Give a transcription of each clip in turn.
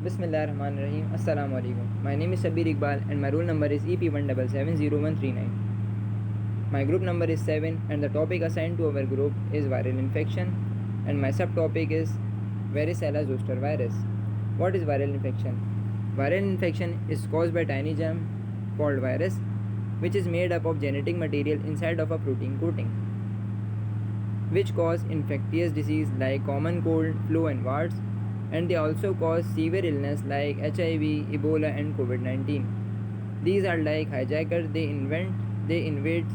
Bismillahirrahmanirrahim. Assalamu alaikum. My name is Sabir Iqbal and my roll number is EP177039. My group number is 7 and the topic assigned to our group is viral infection and my subtopic is varicella zoster virus. What is viral infection? Viral infection is caused by tiny germ called virus, which is made up of genetic material inside of a protein coating, which cause infectious disease like common cold, flu and warts, and they also cause severe illness like HIV, Ebola and COVID-19. These are like hijackers. They invade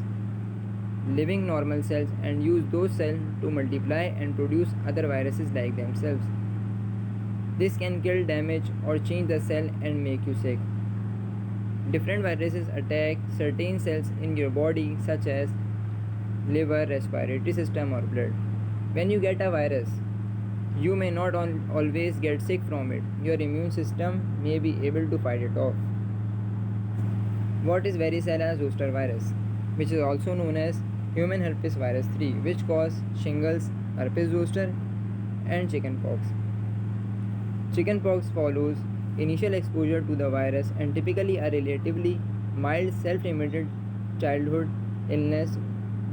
living normal cells and use those cells to multiply and produce other viruses like themselves. This can kill, damage or change the cell and make you sick. Different viruses attack certain cells in your body such as liver, respiratory system or blood. When you get a virus, you may not always get sick from it. Your immune system may be able to fight it off. What is varicella zoster virus, which is also known as human herpes virus 3, which cause shingles, herpes zoster and chickenpox. Chickenpox follows initial exposure to the virus and typically a relatively mild self-limited childhood illness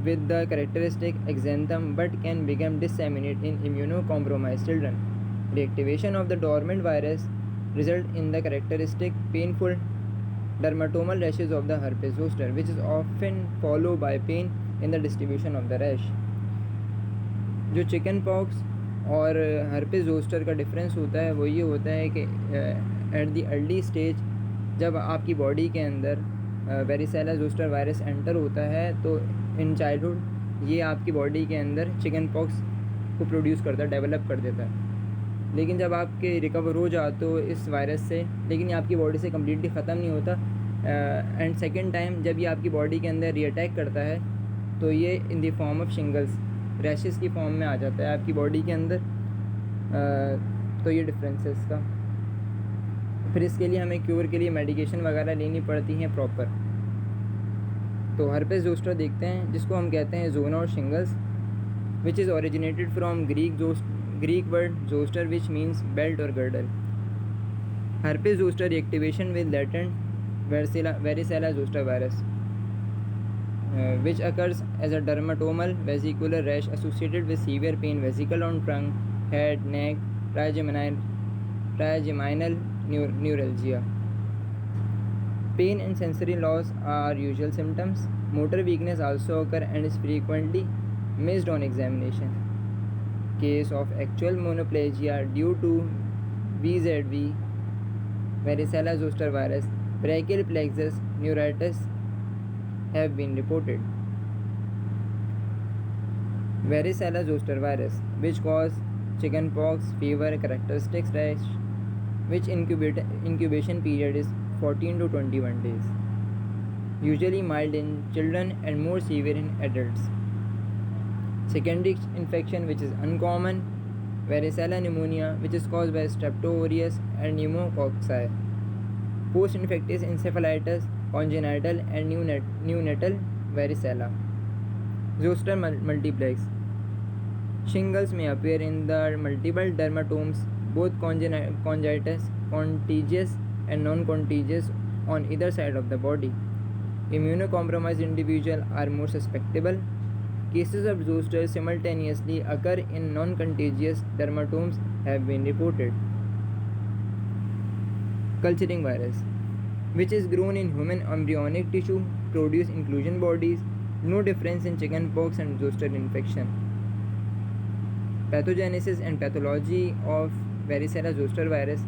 with the characteristic exanthem but can become disseminated in immunocompromised children. Reactivation of the dormant virus results in the characteristic painful dermatomal rashes of the herpes zoster, which is often followed by pain in the distribution of the rash. जो chicken pox और herpes zoster का difference होता है वो ये होता है कि एट द अर्ली स्टेज जब आपकी बॉडी के अंदर वेरिसेला जोस्टर वायरस एंटर होता है तो इन चाइल्डहुड ये आपकी बॉडी के अंदर चिकन पॉक्स को प्रोड्यूस करता है, डेवलप कर देता है। लेकिन जब आपके रिकवर हो जाते हो इस वायरस से, लेकिन ये आपकी बॉडी से कम्प्लीटली ख़त्म नहीं होता एंड सेकेंड टाइम जब ये आपकी बॉडी के अंदर रीअटैक करता है तो ये in the form of shingles, rashes की फॉर्म में आ जाता है आपकी बॉडी के अंदर। तो ये डिफरेंस है इसका। फिर इसके लिए हमें क्योर के लिए मेडिकेशन वगैरह लेनी पड़ती हैं प्रॉपर। तो herpes zoster देखते हैं जिसको हम कहते हैं जोना और shingles, which is originated from Greek word zoster which means belt और girdle. herpes zoster reactivation with latent varicella zoster virus which occurs as a dermatomal vesicular rash associated with severe pain, vesicle on trunk, head, neck, trigeminal neuralgia. Pain and sensory loss are usual symptoms. Motor weakness also occur and is frequently missed on examination. Case of actual monoplasia due to VZV, varicella zoster virus, brachial plexus neuritis have been reported. Varicella zoster virus, which cause chickenpox, fever, characteristic rash, which incubation period is 14 to 21 days. Usually mild in children and more severe in adults. Secondary infection which is uncommon, varicella pneumonia, which is caused by Streptococcus aureus and pneumococci. Post-infectious encephalitis, congenital and neonatal varicella. Zoster multiplex. Shingles may appear in the multiple dermatomes, both contagious and non-contagious on either side of the body. Immunocompromised individuals are more susceptible. Cases of zoster simultaneously occur in non-contagious dermatomes have been reported. Culturing virus, which is grown in human embryonic tissue, produce inclusion bodies, no difference in chickenpox and zoster infection. Pathogenesis and pathology of varicella zoster virus.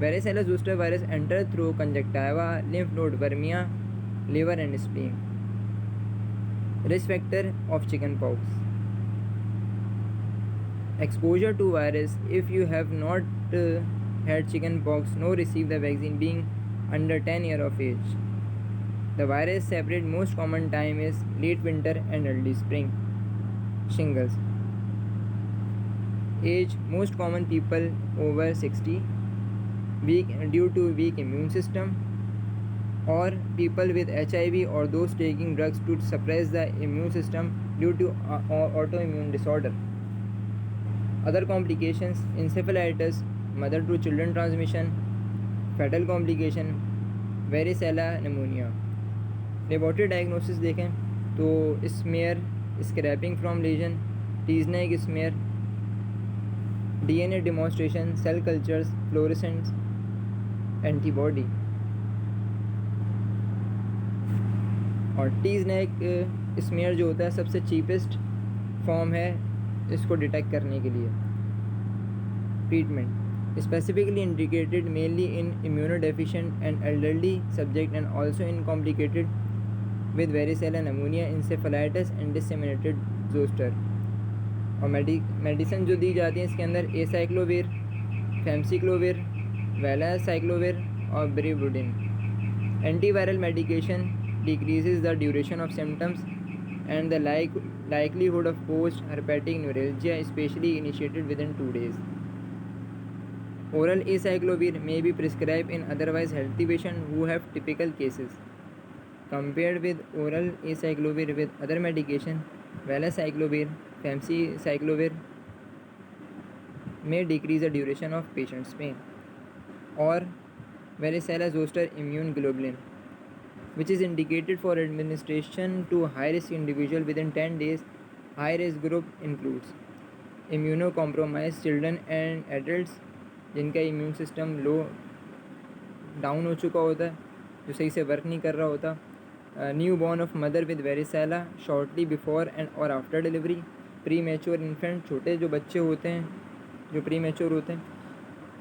Varicella zoster virus enter through conjunctiva, lymph node, vermia, liver and spleen. Risk factor of chickenpox. Exposure to virus. If you have not had chickenpox, no receive the vaccine being under 10 years of age. The virus separate most common time is late winter and early spring. Shingles. Age most common people over 60, weak due to weak immune system, or people with HIV or those taking drugs to suppress the immune system due to autoimmune disorder. Other complications: encephalitis, mother to children transmission, fatal complication, varicella pneumonia. Laboratory diagnosis देखें तो smear, scraping from lesion, Tzanck smear, DNA demonstration, cell cultures, fluorescence, antibody. और Tzanck smear जो होता है सबसे cheapest form है इसको detect करने के लिए। Treatment specifically indicated mainly in immunodeficient and elderly subject and also in complicated with varicella pneumonia, encephalitis and disseminated zoster। और मेडिसिन जो दी जाती है इसके अंदर एसाइक्लोविर, फैमसिक्लोविर, वैलासाइक्लोविर और brivudine. Antiviral medication decreases the duration of symptoms and the likelihood of post-herpetic neuralgia, especially initiated within 2 days. Oral acyclovir may be prescribed in otherwise healthy patients who have typical cases. Compared with oral acyclovir with other medication, valacyclovir, famciclovir may decrease the duration of patient's pain. Or varicella zoster immune globulin, which is indicated for administration to high-risk individual within 10 days. High-risk group includes immunocompromised children and adults जिनका immune system लो down हो चुका होता है, जो सही से work नहीं कर रहा होता, newborn of mother with varicella shortly before and और after delivery, premature infant, छोटे जो बच्चे होते हैं जो प्री मैच्योर होते हैं,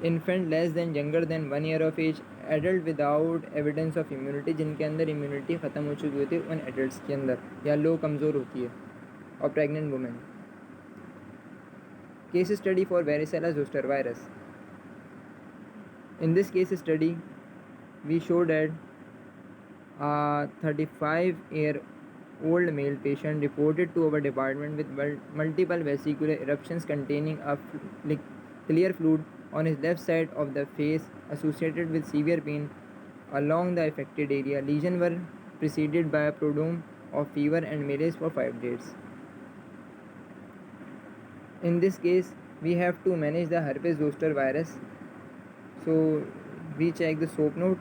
infant less than younger than 1 year of age, adult without evidence of immunity, जिनके अंदर इम्यूनिटी ख़त्म हो चुकी होती है उन एडल्ट्स के अंदर या लो कमज़ोर होती है, और pregnant women. Case study for varicella zoster virus. In this case study, we showed that a 35-year-old male patient reported to our department with multiple vesicular eruptions containing a clear fluid on his left side of the face associated with severe pain along the affected area. Lesions were preceded by a prodrome of fever and malaise for 5 days. In this case, we have to manage the herpes zoster virus. So we check the SOAP note.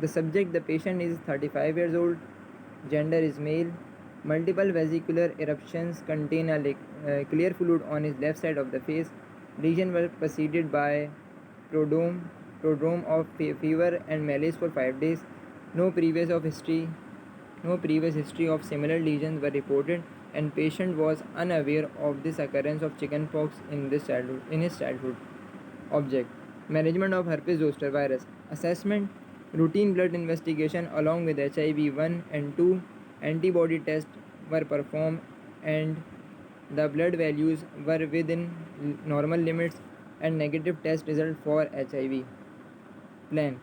The subject, the patient is 35 years old, gender is male, multiple vesicular eruptions contain a clear fluid on his left side of the face. Lesions were preceded by prodrome of fever and malaise for 5 days. No previous history of similar lesions were reported, and patient was unaware of this occurrence of chickenpox in his childhood. Object: management of herpes zoster virus. Assessment: routine blood investigation along with HIV-1 and 2 antibody tests were performed and the blood values were within normal limits and negative test result for HIV. Plan: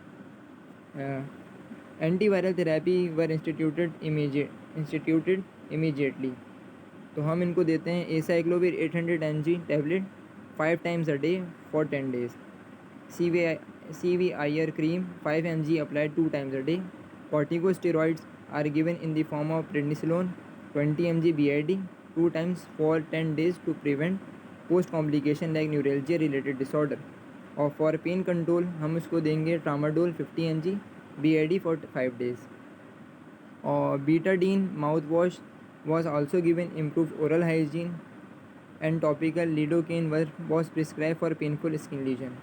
antiviral therapy were instituted immediately. तो हम इनको देते हैं acyclovir 800 mg tablet 5 times a day for 10 days. CVIR cream 5 mg applied 2 times a day. Corticosteroids are given in the form of prednisolone 20 mg BID 2 times for 10 days to prevent post complication like neuralgia related disorder. और for pain control हम उसको देंगे tramadol 50 mg BID for 5 days. और betadine mouthwash was also given improved oral hygiene, and topical lidocaine was prescribed for painful skin lesion.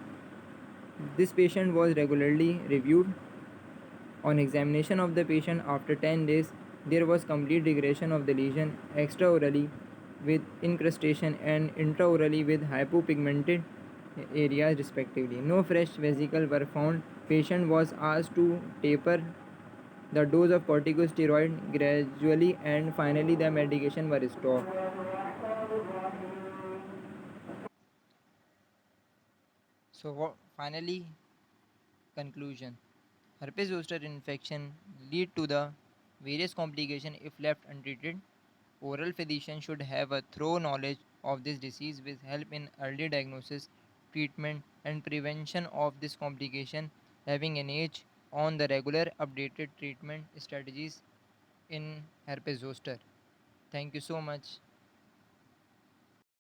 This patient was regularly reviewed. On examination of the patient after 10 days, there was complete regression of the lesion extraorally with incrustation and intraorally with hypopigmented areas respectively. No fresh vesicles were found. Patient was asked to taper the dose of corticosteroid gradually, and finally the medication were stopped. So finally, conclusion: herpes zoster infection lead to the various complications if left untreated. Oral physician should have a thorough knowledge of this disease with help in early diagnosis, treatment and prevention of this complication, having an edge on the regular updated treatment strategies in herpes zoster. Thank you so much.